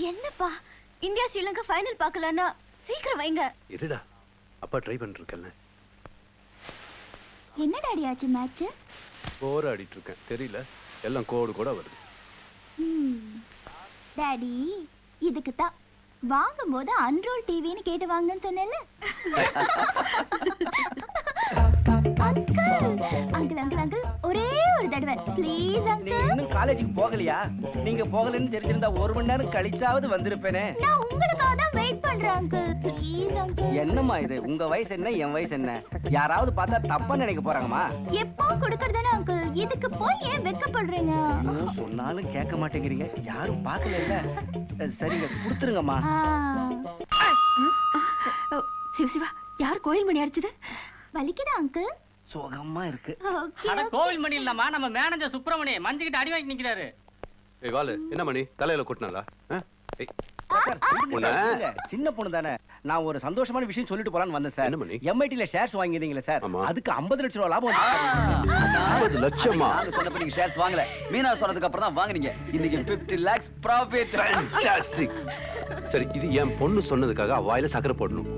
என்னப்பா India Sri Lanka final பார்க்கலாம்னா சீக்கிரம் வைங்க. இருடா, அப்பா ட்ரை பண்ணிருக்கேன்ல. என்ன டாடி ஆச்சு மேட்ச்? போராடிட்டு இருக்கேன், தெரியல, எல்லாம் கோடு கூட வருது. டாடி இதுக்கு தான் வாங்கும்போது அன்ரோல் டிவின்னு கேட்டு வாங்கன்னு சொன்னேன்ல. அங்கிள் அங்கிள் அங்கிள் ஒரே ஒரு தடவை ப்ளீஸ் அங்கிள். நீங்க இன்னும் காலேஜுக்கு போகலையா? நீங்க போகலன்னு தெரிஞ்சிருந்தா 1 மணி நேரம் கழிச்சாவது வந்திருப்பேனே. நான் உங்களுக்காக தான் வெயிட் பண்றேன் அங்கிள், ப்ளீஸ் அங்கிள். என்னம்மா இது? உங்க வயசு என்ன, என் வயசு என்ன? யாராவது பார்த்தா தப்பா நினைக்க போறாங்கம்மா. எப்போ கொடுக்கறதானே அங்கிள், இதுக்கு போய் ஏன் வெக்கப்படுறீங்க? சொன்னாலும் கேட்க மாட்டேங்கிறீங்க, யாரும் பார்க்கல இல்ல. சரிங்க, கொடுத்துருங்கம்மா. சிவ சிவா, யார் கோயில் மணி அடிச்சது? வலிக்குதா அங்கிள்? சுகமா இருக்கு. அட கோவில் மணி இல்லம்மா, நம்ம மேனேஜர் சுப்பிரமணி மஞ்சுகிட்ட அடி வாங்கி நிக்கிறாரு. ஏய் வாலு, என்ன மணி தலையில கொட்டினாலா? சின்ன பொண்ணு தானே. நான் ஒரு சந்தோஷமான விஷயம் சொல்லிட்டு போலான்னு வந்தேன் சார். எம்ஐடில ஷேர்ஸ் வாங்கிருந்தீங்களா சார்? அதுக்கு 50 லட்சம் ரூபாய் லாபம். 50 லட்சமா? நாங்க சொன்னப்ப நீங்க ஷேர்ஸ் வாங்கல, மீனா சொன்னதுக்கு அப்புறம் தான் வாங்குனீங்க. இன்னைக்கு 50 lakhs profit. ஃபேண்டாஸ்டிக். சரி, இது என் பொண்ணு சொன்னதுக்காக வாயில சக்கரை போடணும்.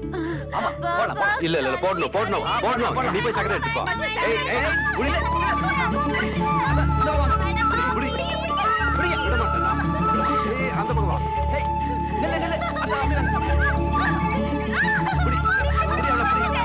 ஆமா, போடலாம். இல்ல இல்ல, போடணும் போடணும் போடணும். நீ போய் சக்கரை எடுத்துப்பா. ஏய் ஏய், புடிங்க புடிங்க, விட மாட்டேன். ஏய், அந்த பக்கம் வா. ஏய், நில்ல நில்ல. அந்த புடி புடி அவளை புடி.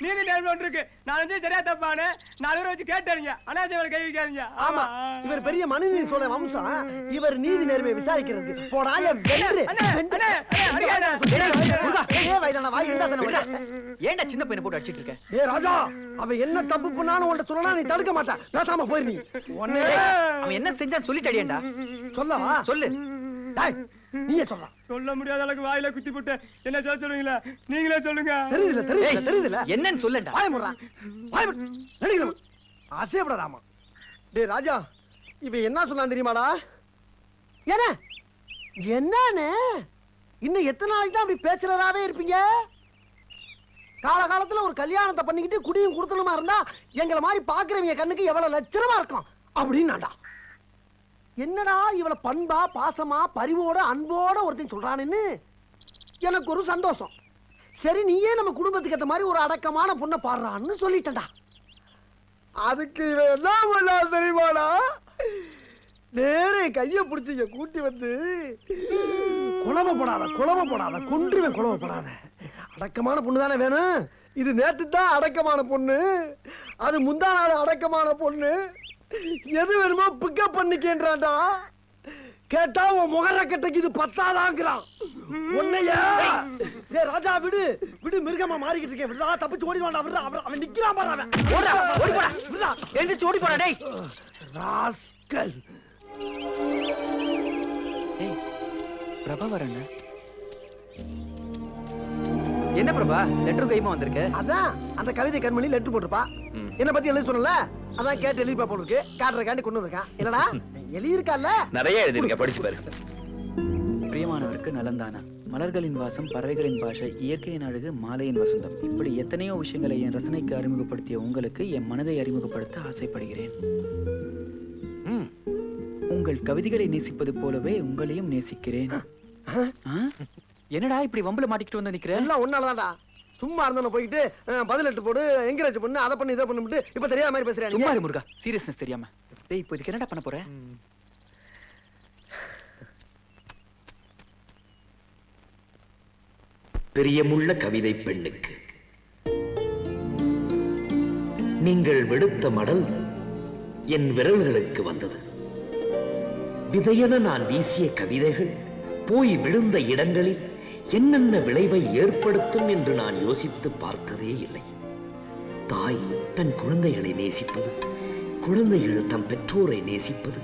நீதி நேர்மை இருக்கு. நான் வந்து சரியா தப்பானு 4 பேர் வச்சு கேட்டாருங்க. அனாஜவரை கை வைக்காதீங்க. ஆமா, இவர் பெரிய மனுநீதி சோழ வம்சம். இவர் நீதி நேர்மையை விசாரிக்கிறது. போடாய வென்று ஏன்டா சின்ன பையனை போட்டு அடிச்சிட்டு இருக்க? ஏ ராஜா, அவன் என்ன தப்பு பண்ணான்னு உன்கிட்ட சொல்லலாம், நீ தடுக்க மாட்டான். பேசாம போயிரு. நீ அவன் என்ன செஞ்சான்னு சொல்லிட்டடியேண்டா. சொல்லவா? சொல்லு. நீயே சொல்ற. சொல்ல முடியாத அளவுக்கு வாயில குத்தி போட்டு என்ன சொல்ல சொல்லுவீங்களா? நீங்களே சொல்லுங்க. தெரியுதுல தெரியுதுல தெரியுதுல என்னன்னு சொல்லண்டா. வாய முறா வாய நடிக்கல ஆசைப்படாதாமா. டேய் ராஜா, இவன் என்ன சொன்னான் தெரியுமாடா? என்ன என்னன்னு இன்னும் எத்தனை நாளைக்கு தான் அப்படி பேச்சுலராவே இருப்பீங்க? காலகாலத்துல ஒரு கல்யாணத்தை பண்ணிக்கிட்டு குடியும் குடுத்தனமா இருந்தா எங்களை மாதிரி பாக்குறவங்க கண்ணுக்கு எவ்வளவு லட்சணமா இருக்கும் அப்படின்னாடா. என்னடா இவளை பண்பா பாசமா பரிவோட அன்போட ஒருத்தன் சொல்றான்னு எனக்கு ஒரு சந்தோஷம். சரி, நீயே நம்ம குடும்பத்துக்கு ஏற்ற மாதிரி ஒரு அடக்கமான பொண்ணை பாடுறான்னு சொல்லிட்டா. அதுக்கு என்ன பண்ணா தெரியுமாடா? நேரே கைய பிடிச்சிங்க கூட்டி வந்து குழம்பப்படாத கொன்றுவேன். குழம்பப்படாத அடக்கமான பொண்ணு தானே வேணும். இது நேற்று தான் அடக்கமான பொண்ணு, அது முந்தா நாள் அடக்கமான பொண்ணு. எது வேணுமோ பிக்கப் பண்ணிக்கேன்றான்டா. கேட்டா உன் முகரக்கட்டைக்கு இது 10ஆதாங்கிறான். உன்னையா ராஜா விடு விடு, மிருகமா மாறிக்கிட்டு இருக்கேன். விடா, தப்பிச்சு ஓடி வாடா. விடா, அவன் நிக்கிறான் பாரு. அவன் ஓடி போடா. விடா, எழுந்திருச்சு ஓடி போடா. டேய் ராஸ்கல். ஏய் பிரபா வரங்க. என்ன பிரபா, லெட்டர் கைமா வந்திருக்கு? அதான் அந்த கவிதை கண்மணி லெட்டர் போட்டுப்பா. என்ன பத்தி எழுதி சொன்னல, அதான் கேட்டு எழுதி பாப்போம். இருக்கு காட்டுறக்காண்டி கொண்டு வந்திருக்கான். இல்லடா எழுதி இருக்கால, நிறைய எழுதிருக்க, படிச்சு பாரு. பிரியமானவருக்கு நலந்தானா, மலர்களின் வாசம், பறவைகளின் பாஷை, இயற்கையின் அழகு, மாலையின் வசந்தம், இப்படி எத்தனையோ விஷயங்களை என் ரசனைக்கு அறிமுகப்படுத்திய உங்களுக்கு என் மனதை அறிமுகப்படுத்த ஆசைப்படுகிறேன். உங்கள் கவிதைகளை நேசிப்பது போலவே உங்களையும் நேசிக்கிறேன். என்னடா இப்படி வம்புல மாட்டிக்கிட்டு வந்து நிக்கிறேன்? எல்லாம் ஒன்னாலதான்டா. சும்மா இருந்தவன போயிட்டு பதில் எட்டு போடு, என்கரேஜ் பண்ணு, அதை பண்ணி இதை பண்ணிட்டு இப்ப தெரியாத மாதிரி பேசுறேன். சும்மா இரு முருகா, சீரியஸ்னஸ் தெரியாம. டேய், இப்போ இதுக்கு என்னடா பண்ண போற? பிரியமுள்ள கவிதை பெண்ணுக்கு, நீங்கள் விடுத்த மடல் என் விரல்களுக்கு வந்தது. விதையென நான் வீசிய கவிதைகள் போய் விழுந்த இடங்களில் என்னென்ன விளைவை ஏற்படுத்தும் என்று நான் யோசித்து பார்த்ததே இல்லை. தாய் தன் குழந்தைகளை நேசிப்பது, குழந்தைகள் தம் பெற்றோரை நேசிப்பது,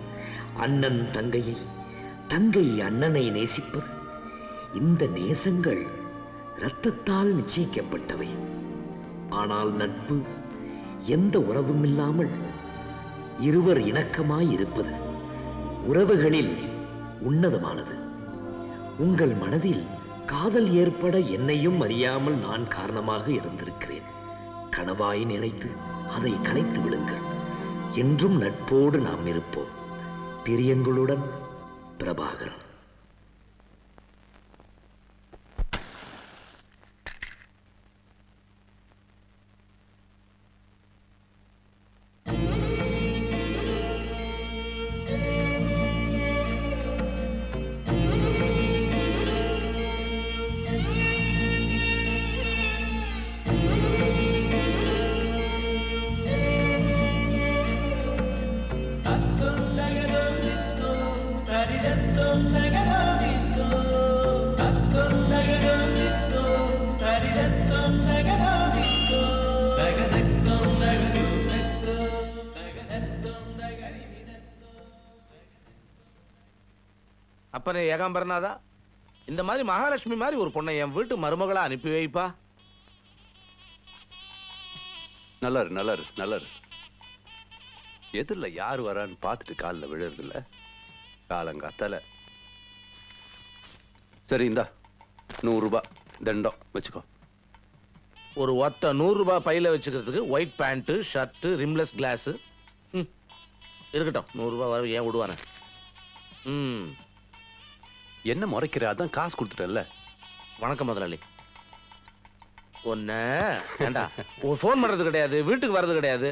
அண்ணன் தங்கையை, தங்கை அண்ணனை நேசிப்பது, இந்த நேசங்கள் இரத்தத்தால் நிச்சயிக்கப்பட்டவை. ஆனால் நட்பு எந்த உறவும் இல்லாமல் இருவர் இணக்கமாய் இருப்பது உறவுகளில் உன்னதமானது. உங்கள் மனதில் காதல் ஏற்பட என்னையும் அறியாமல் நான் காரணமாக இருந்திருக்கிறேன். கனவாய் நினைத்து அதை கலைத்து விடுங்கள். என்றும் நட்போடு நாம் இருப்போம். பிரியங்களுடன் பிரபாகரன். அப்பனே ஏகாம்பரநாதா, இந்த மாதிரி மகாலட்சுமி மாதிரி ஒரு பொண்ணை என் வீட்டு மருமகளா அனுப்பி வைப்பா. நல்லாரு நல்லாரு நல்லாரு. எதிரில் யார் வரான்னு பார்த்துட்டு காலில் விழுறதில்ல காலங்காத்தால. சரி, இந்தா 100 ரூபாய் தண்டம் வச்சுக்கோ. ஒரு ஒத்த 100 ரூபாய் பையில வச்சுக்கிறதுக்கு white pant, shirt, rimless glass இருக்கட்டும். 100 ரூபாய் வர ஏன் விடுவானே? என்ன முறைக்கிற? அதான் காசு கொடுத்துட்டல. வணக்கம் முதலாளி. ஒன்னு ஏண்டா ஒரு ஃபோன் பண்றது கிடையாது, வீட்டுக்கு வர்றது கிடையாது.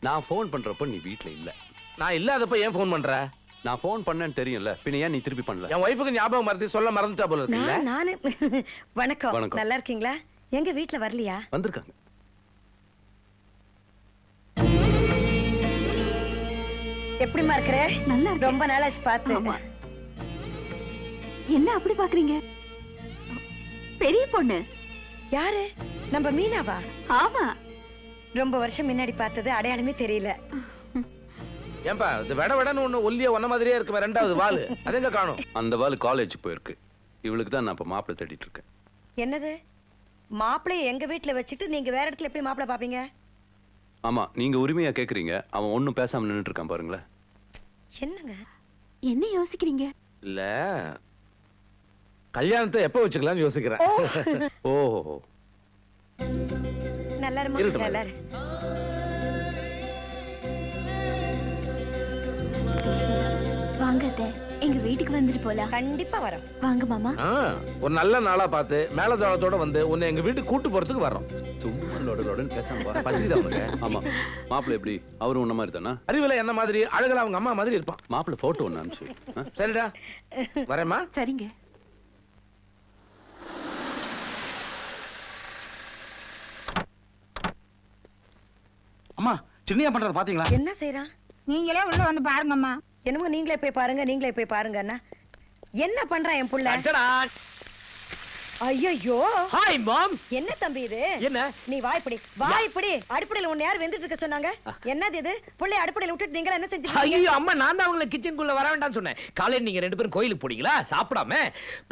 நான் ஃபோன் பண்றப்ப நீ வீட்டுல இல்ல. நான் இல்லாதப்ப ஏன் ஃபோன் பண்ற? நான் ஃபோன் பண்ணேன்னு தெரியும்ல, பின்ன ஏன் நீ திருப்பி பண்ணல? என் ஒய்ஃபுக்கு ஞாபகம் மறந்து சொல்ல மறந்துட்டா போல இருக்குல்ல. நானு வணக்கம். வணக்கம். நல்லா இருக்கீங்களா? எங்க வீட்ல வரலையா? வந்திருக்காங்க. எப்படிமா இருக்கற? நல்லா இருக்கு. ரொம்ப நாளாச்சு பார்த்து. ஆமா. என்ன அப்படி பாக்குறீங்க? பெரிய பொண்ணு. யாரு? நம்ம மீனாவா? ஆமா. ரொம்ப வருஷம் முன்னாடி பார்த்தது, அடையாளமே தெரியல. ஏன்பா இது வெட வெடன்னு ஒண்ணு ஒல்லிய ஒன்ன மாதிரியே இருக்குமே ரெண்டாவது வாலு, அதெங்க காணோம்? அந்த வாலு காலேஜ் போயிருக்கு. இவளுக்கு தான் நான் இப்ப மாப்பிள்ளை தேடிட்டு இருக்கேன். என்னது? மாப்பிள்ளைய எங்க வீட்டுல வச்சுட்டு நீங்க வேற இடத்துல எப்படி மாப்பிள்ளை பாப்பீங்க? ஆமா, நீங்க உரிமையா கேக்குறீங்க. அவன் ஒண்ணும் பேசாம நின்னுட்டு இருக்கான் பாருங்களேன். என்னங்க என்ன யோசிக்கிறீங்க? இல்ல கல்யாணத்தை எப்ப வச்சுக்கலாம்னு யோசிக்கிறேன். ஓஹோ, நல்லா இருமா? இருக்கட்டும். நல்லா இரு. வாங்க அத்தை, எங்க வீட்டுக்கு வந்துட்டு போலாம். கண்டிப்பா வரோம். வாங்க மாமா. ஒரு நல்ல நாளா பார்த்து மேலதாளத்தோட வந்து உன்னை எங்க வீட்டுக்கு கூட்டு போறதுக்கு வர்றோம். சும்மா லோடலோடன்னு பேசாம வா. பசிக்குதா உனக்கு? ஆமா, மாப்பிள்ளை எப்படி? அவரும் உன்ன மாதிரி தானா? அறிவுல என்ன மாதிரி, அழகுல அவங்க அம்மா மாதிரி இருப்பான். மாப்பிள்ளை போட்டோ ஒண்ணு அனுப்பிச்சு. சரிடா, வரேம்மா. சரிங்க. அம்மா, சின்னையா பண்றத பாத்தீங்களா? என்ன செய்யறான்? நீங்களே உள்ள வந்து பாருங்கம்மா. என்னமோ நீங்களே போய் பாருங்க, நீங்களே போய் பாருங்க. அண்ணா என்ன பண்றான் என் புள்ள? ஐயோ, ஹாய் மாம். என்ன தம்பி இது? என்ன? நீ வாய்ப்படி வாய்ப்படி. அடுப்படையில உன்னை யார் வெந்துட்டு இருக்க சொன்னாங்க? என்னது இது? புள்ளைய அடுப்படையில விட்டுட்டு நீங்க என்ன செஞ்சீங்க? ஐயோ அம்மா, நான் தான் அவங்களை கிச்சனுக்குள்ள வர வேண்டாம்னு சொன்னேன். காலையில நீங்க 2 பேரும் கோயிலுக்கு போனீங்களா, சாப்பிடாம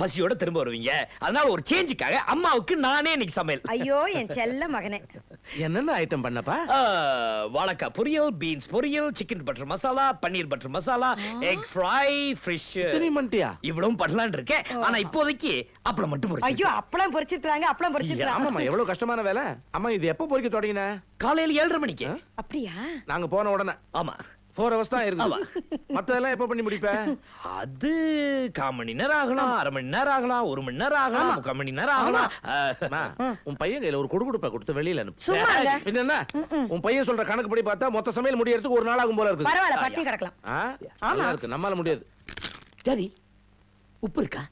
பசியோட திரும்ப வருவீங்க. அதனால ஒரு சேஞ்சுக்காக அம்மாவுக்கு நானே இன்னைக்கு சமையல். ஐயோ என் செல்ல மகனே. என்னென்ன ஐட்டம் பண்ணப்பா? வாழைக்காய் பொரியல், பீன்ஸ் பொரியல், chicken butter masala, paneer butter masala, egg fry, fish. இவ்வளவும் பண்ணலாம்னு இருக்கேன். ஆனா இப்போதைக்கு அப்பளம் மட்டும் பொரிச்சு. ஐயோ, அப்பளம் பொரிச்சிருக்காங்க, அப்பளம் பொரிச்சிருக்காங்க. ஆமாமா, எவ்வளவு கஷ்டமான வேலை. அம்மா இது எப்போ பொரிக்க தொடங்கின? காலையில 7:30 மணிக்கு. அப்படியா? நாங்க போன உடனே. ஆமா, 4 hours தான் இருக்கு. மத்ததெல்லாம் எப்ப பண்ணி முடிப்ப? அது 1/4 மணி நேரம் ஆகலாம், 1/2 மணி நேரம் ஆகலாம், 1 மணி நேரம் ஆகலாம், 3/4 மணி நேரம் ஆகலாம். உன் பையன் கையில ஒரு குடுகுடுப்பை கொடுத்து வெளியில அனுப்பு. சும்மா இருங்க. பின்ன என்ன? உன் பையன் சொல்ற கணக்கு படி பார்த்தா மொத்த சமையல் முடியறதுக்கு 1 நாள் ஆகும் போல இருக்கு. பரவாயில்ல, பட்டி கிடக்கலாம். நல்லா இருக்கு, நம்மால முடியாது. சரி, உப்பு இருக்கா?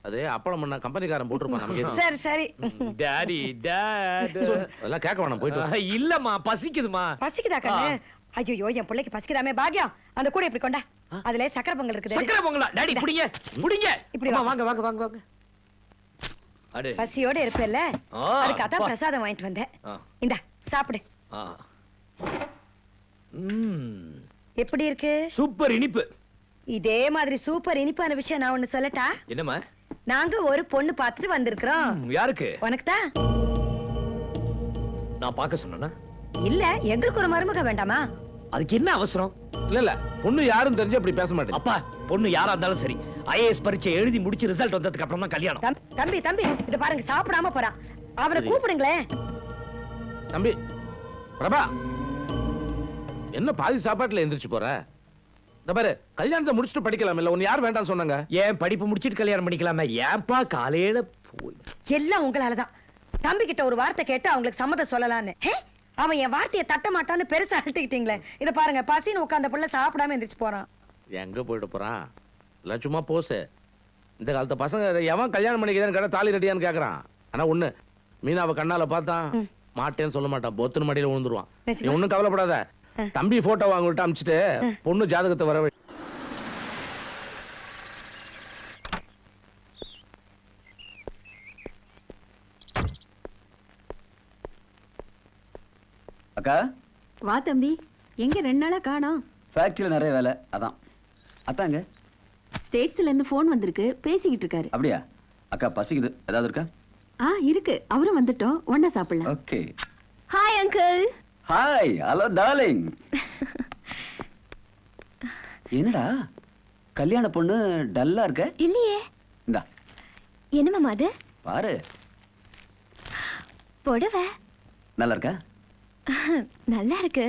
அது அப்பளம் பண்ண கம்பெனிக்காரன் போட்டுருப்பான் நமக்கு. சரி சரி. டாடி டாட் அதெல்லாம் கேட்க வேணாம், போயிட்டு. இல்லம்மா, பசிக்குதுமா. பசிக்குதா கண்ணு? ஐயோ, என் பிள்ளைக்கு பசிக்குதாமே. பாக்கியம், அந்த கூட இப்படி கொண்டா. அதுல சக்கரை பொங்கல் இருக்குது. சக்கரை பொங்கலா? டாடி புடிங்க புடிங்க. இப்படி வாங்க வாங்க வாங்க வாங்க. அடே, பசியோட இருப்பல்ல, அதுக்கு அதான் பிரசாதம் வாங்கிட்டு வந்தேன். இந்தா சாப்பிடு. எப்படி இருக்கு? சூப்பர் இனிப்பு. இதே மாதிரி சூப்பர் இனிப்பான விஷயம் நான் ஒண்ணு சொல்லட்டா? என்னம்மா? நாங்க ஒரு பொண்ணு பார்த்துட்டு வந்திருக்கிறோம். யாருக்கு? உனக்கு தான். நான் பார்க்க சொன்னா? இல்ல, எங்களுக்கு ஒரு மருமக வேண்டாமா? அதுக்கு என்ன அவசரம்? இல்ல இல்ல, பொண்ணு யாரும் தெரிஞ்சு அப்படி பேச மாட்டேன். அப்பா, பொண்ணு யாரா இருந்தாலும் சரி, ஐஏஎஸ் பரீட்சை எழுதி முடிச்சு ரிசல்ட் வந்ததுக்கு அப்புறம் தான் கல்யாணம். தம்பி தம்பி இத பாருங்க, சாப்பிடாம போறான். அவரை கூப்பிடுங்களேன். தம்பி பிரபா, என்ன பாதி சாப்பாட்டுல எந்திரிச்சு போற? இந்த பாரு, கல்யாணத்தை முடிச்சுட்டு படிக்கலாம் இல்ல, உன்னை யார் வேண்டாம் சொன்னாங்க? ஏன் படிப்பு முடிச்சிட்டு கல்யாணம் பண்ணிக்கலாமே? ஏன்பா காலையில எல்லாம் உங்களாலதான். தம்பி கிட்ட ஒரு வார்த்தை கேட்டு அவங்களுக்கு சம்மதம் சொல்லலான்னு அவன் என் வார்த்தையை தட்ட மாட்டான்னு பெருசா அழுத்திக்கிட்டீங்களே. இத பாருங்க, பசின்னு உட்கார்ந்த புள்ள சாப்பிடாம எந்திரிச்சு போறான். எங்க போயிட்டு போறான்? எல்லாம் சும்மா போசு. இந்த காலத்து பசங்க எவன் கல்யாணம் பண்ணிக்கிறேன்னு கேட்டா தாலி ரெடியான்னு கேக்குறான். ஆனா ஒண்ணு, மீனாவை கண்ணால பார்த்தான் மாட்டேன்னு சொல்ல மாட்டான், பொத்துன்னு மடியில விழுந்துருவான். நீ ஒண்ணும் கவலைப்படாத. தம்பி போட்டோ வாங்க விட்டு அமிச்சுட்டு பொண்ணு ஜாதகத்தை வர. அக்கா வா தம்பி. எங்க 2 நாளா காணோம்? ஃபேக்டரியில நிறைய வேலை, அதான். அத்தாங்க ஸ்டேட்ஸ்ல இருந்து போன் வந்திருக்கு, பேசிக்கிட்டு இருக்காரு. அப்படியா? அக்கா பசிக்குது, ஏதாவது இருக்கா? இருக்கு, அவரும் வந்துட்டோம், ஒண்ணா சாப்பிடலாம். Okay. Hi uncle. Hi, hello darling. என்னடா கல்யாண பொண்ணு டல்லா இருக்க? இல்லையே. இந்தா. என்ன மாமா அது? பாரு. புடவை நல்லா இருக்கா? நல்லா இருக்கு.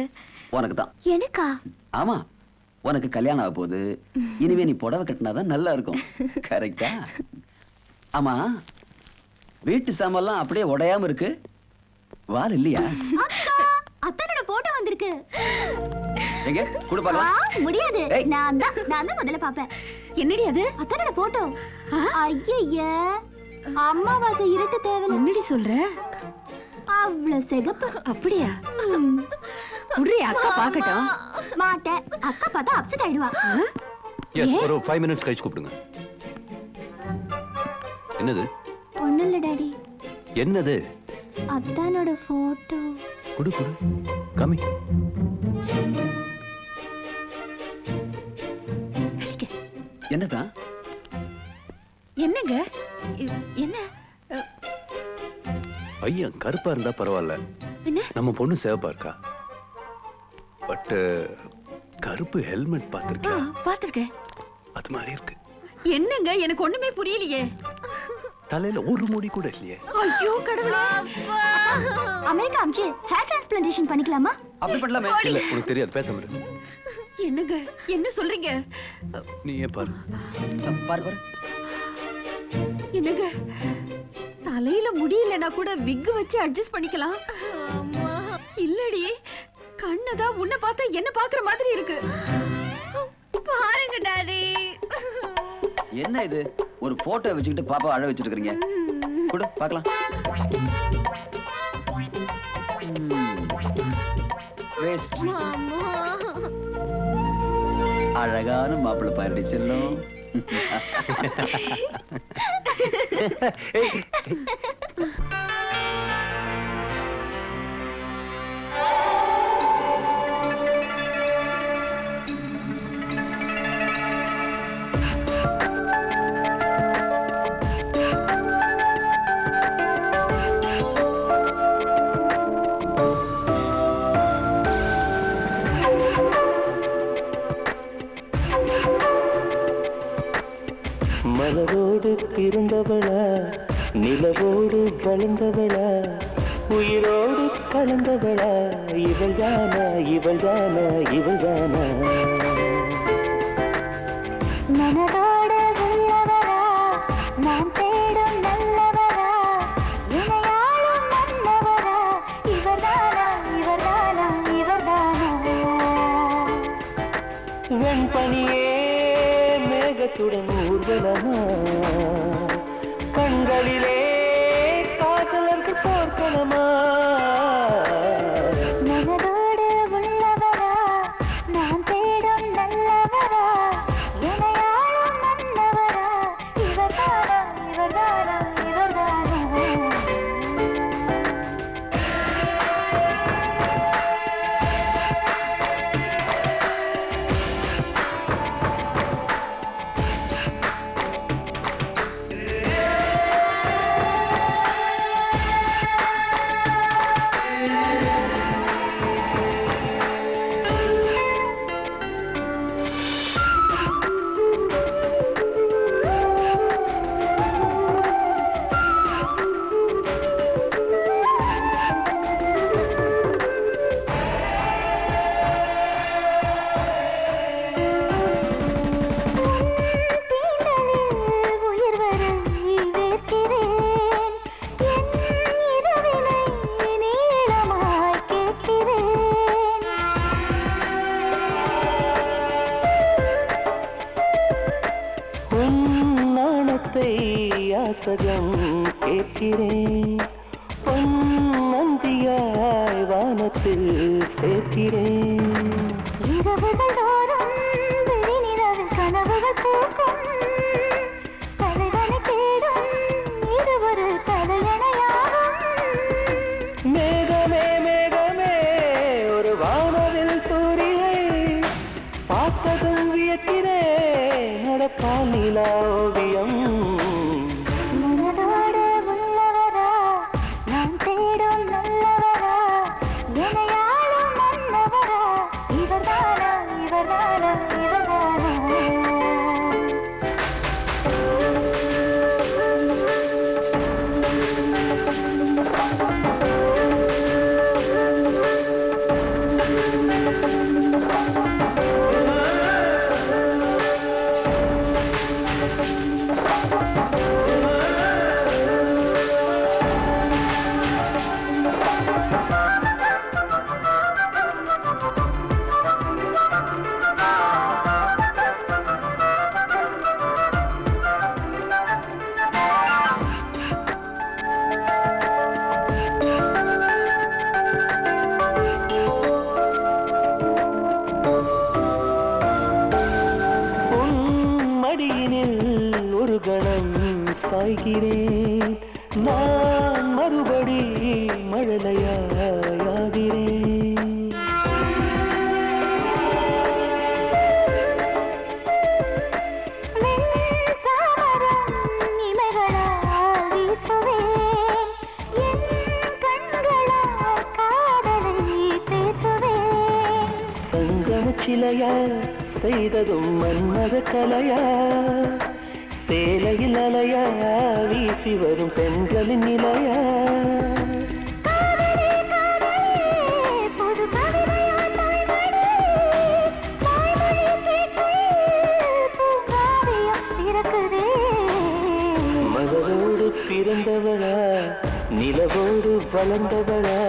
உனக்கு தான். எனக்கா? ஆமா, உனக்கு கல்யாணம் ஆக போகுது. இனிமே நீ புடவை கட்டினாதான் நல்லா இருக்கும். கரெக்டா? ஆமா, வீட்டு சாமான்லாம் அப்படியே உடையாம இருக்கு, வால் இல்லையா? அத்தனோட போட்டோ வந்திருக்கு. எங்க கூட பார்க்கலாம்? முடியாது, நான் தான் முதல்ல பாப்பேன். என்னடி அது? அத்தனோட போட்டோ. ஐயய்ய, அம்மாவாசை இருட்டு தேவை. என்னடி சொல்ற? அவ்வளவு சிகப்பு. அப்படியா? உடனே அக்கா பாக்கட்டும். மாட்டேன், அக்கா பார்த்தா அப்செட் ஆயிடுவா. எஸ், ஒரு 5 மினிட்ஸ் கழிச்சு கூப்பிடுங்க. என்னது? ஒண்ணும் இல்ல டாடி. என்னது? அத்தானோட போட்டோ. குடு குடு, கம்மி. என்னதான்? என்னங்க என்ன? பையன் கருப்பா இருந்தா பரவாயில்ல, நம்ம பொண்ணு சேவப்பா இருக்கா. பட் கருப்பு ஹெல்மெட் பாத்திருக்கேன். பாத்திருக்கேன். அது மாதிரி இருக்கு. என்னங்க, எனக்கு ஒண்ணுமே புரியலையே. தலையில ஒரு முடி கூட இல்லையே. ஐயோ கடவுளே. அமெரிக்கா அம்ச்சி ஹேர் டிரான்ஸ்பிளான்டேஷன் பண்ணிக்கலாமா? அப்படி பண்ணலாமே. இல்ல, உனக்கு தெரியாது, பேசாம இரு. என்னங்க, என்ன சொல்றீங்க? நீ ஏன் பாரு. பாரு பாரு. என்னங்க, தலையில முடியலனா கூட விக் வச்சு அட்ஜஸ்ட் பண்ணிக்கலாம். இல்லடி, கண்ணதான் உன்னை பார்த்தா என்ன பாக்குற மாதிரி இருக்கு. பாருங்க டாடி. என்ன இது, ஒரு போட்டோ வச்சுக்கிட்டு பாப்பா அழ வச்சிட்டு இருக்கீங்க? கூட பார்க்கலாம். வேஸ்ட். அழகான மாப்பிள்ளை பாருடி செல்லும். மலரோடு பிறந்தவளா, நிலவோடு வளர்ந்தவளா, உயிரோடு கலந்தவளா, இவள் தானா, இவள் தானா, இவள் தானா? மனதோடு உள்ளவரா, நான் தேடும் நல்லவரா, இணையாளும் நல்லவரா, இவர்தானா, இவர்தானா, இவர்தானா? வெண்பனியே மேகத்துடன் ஊர்வலமா, கண்களிலே காதலர்கள் போர்க்களமா? மனதோடு உள்ளவரா, நான் தேடும் நல்லவரா, இணையாளும் நல்லவரா, இவர்தானா, இவர்தானா, இவர்தானா? யாசகம் கேட்கிறேன் பொன்னந்தியாய் வானத்தில் சேர்க்கிறேன் இரவுகள் தோறும் விழிநிலவில் கனவுகள் பூக்கும் தலைவனை தேடும் இது ஒரு தலையணையாகும் மேகமே மேகமே ஒரு வானவில் தூரிகை பார்த்ததும் வியக்கிறேன் நடப்பால் நிலா ஓவியம் மனதோடு உள்ளவரா நான் தேடும் நல்லவரா எனையாளும் மன்னவரா இவர்தானா இவர்தானா இவர்தானா ஒரு கணம் சாய்கிறேன் நான் மறுபடி மழலையாகிறேன் சங்கம சிலையா செய்ததும் மன்மத கலையா சேலையில் அலையா வீசி வரும் பெண்களின் நிலையா மலரோடு பிறந்தவளா நிலவோடு வளர்ந்தவளா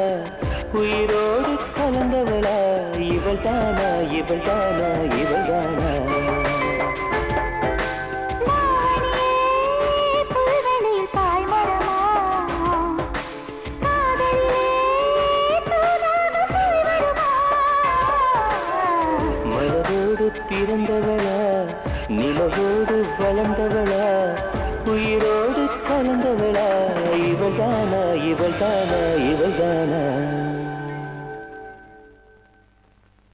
உயிரோடு கலந்தவளா இவள் தானா இவள் தானா இவள் தானா மலரோடு பிறந்தவளா நிலவோடு வளர்ந்தவளா உயிரோடு கலந்தவளா இவள் தானா இவள் தானா இவள் தானா